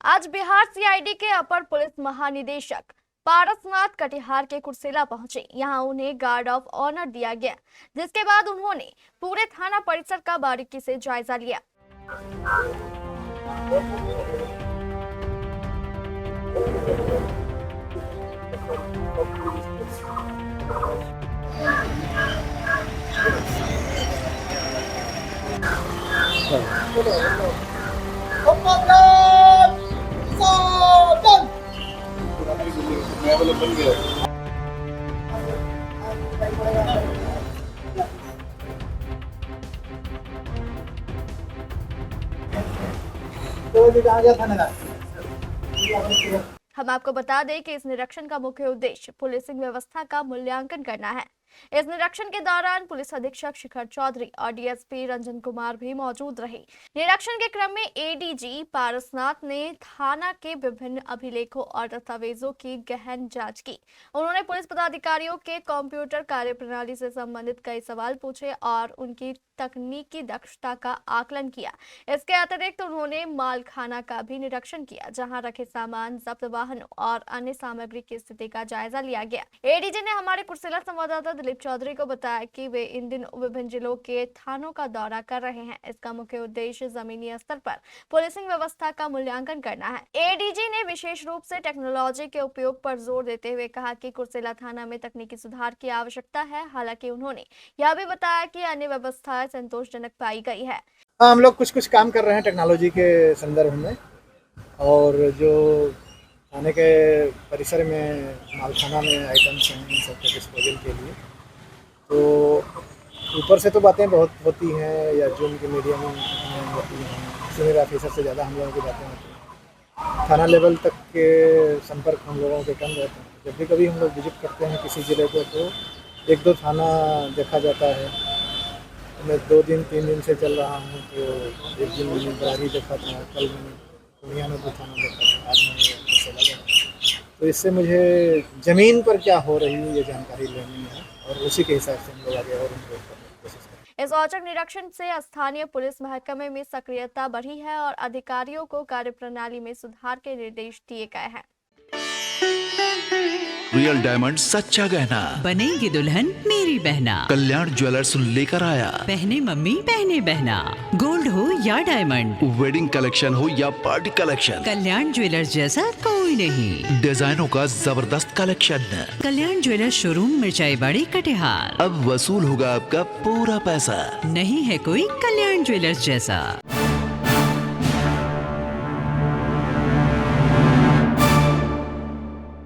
आज बिहार सीआईडी के अपर पुलिस महानिदेशक पारसनाथ कटिहार के कुर्सेला पहुंचे। यहां उन्हें गार्ड ऑफ ऑनर दिया गया, जिसके बाद उन्होंने पूरे थाना परिसर का बारीकी से जायजा लिया। हम आपको बता दें कि इस निरीक्षण का मुख्य उद्देश्य पुलिसिंग व्यवस्था का मूल्यांकन करना है। इस निरीक्षण के दौरान पुलिस अधीक्षक शिखर चौधरी और डीएसपी रंजन कुमार भी मौजूद रहे। निरीक्षण के क्रम में एडीजी पारसनाथ ने थाना के विभिन्न अभिलेखों और दस्तावेजों की गहन जांच की। उन्होंने पुलिस पदाधिकारियों के कंप्यूटर कार्यप्रणाली से संबंधित कई सवाल पूछे और उनकी तकनीकी दक्षता का आकलन किया। इसके अतिरिक्त उन्होंने मालखाना का भी निरीक्षण किया, जहां रखे सामान, जब्त वाहनों और अन्य सामग्री की स्थिति का जायजा लिया गया। एडीजी ने हमारे कुर्सेला संवाददाता दिलीप चौधरी को बताया कि वे इन दिनों विभिन्न जिलों के थानों का दौरा कर रहे हैं। इसका मुख्य उद्देश्य जमीनी स्तर पर पुलिसिंग व्यवस्था का मूल्यांकन करना है। एडीजी ने विशेष रूप से टेक्नोलॉजी के उपयोग पर जोर देते हुए कहा कि कुर्सेला थाना में तकनीकी सुधार की आवश्यकता है। हालांकि उन्होंने यह भी बताया कि अन्य व्यवस्थाएं संतोषजनक पाई गई है। हम लोग कुछ काम कर रहे हैं टेक्नोलॉजी के संदर्भ में, और जो थाने के परिसर में मालखाना में आइटम्स हैं इन सबके डिस्पोजल के लिए, तो ऊपर से तो बातें बहुत होती हैं या जूम के मीडियम में होती हैं, सीनियर ऑफिसर से ज़्यादा हम लोगों की बातें होती हैं। थाना लेवल तक के संपर्क हम लोगों के कम रहते हैं। जब भी कभी हम लोग विजिट करते हैं किसी ज़िले को, तो एक दो थाना देखा जाता है। मैं 2-3 दिन से चल रहा हूँ, तो एक दिन मैंने बरारी देखा था, कल मैंने पूर्णिया में 2 थाना देखा था, आज मैंने कुर्सेला देखा। तो इससे मुझे ज़मीन पर क्या हो रही है ये जानकारी लेनी है, और उसी के हिसाब से हम लोग आगे और इम्प्रूव करने की कोशिश करें। इस औचक निरीक्षण से स्थानीय पुलिस महकमे में सक्रियता बढ़ी है और अधिकारियों को कार्यप्रणाली में सुधार के निर्देश दिए गए हैं। रियल डायमंड सच्चा गहना, बनेगी दुल्हन मेरी बहना। कल्याण ज्वेलर्स लेकर आया। पहने मम्मी पहने बहना, गोल्ड हो या डायमंड, वेडिंग कलेक्शन हो या पार्टी कलेक्शन, कल्याण ज्वेलर्स जैसा कोई नहीं। डिजाइनों का जबरदस्त कलेक्शन। कल्याण ज्वेलर्स शोरूम मिर्चाई बाड़ी कटिहार। अब वसूल होगा आपका पूरा पैसा। नहीं है कोई कल्याण ज्वेलर्स जैसा।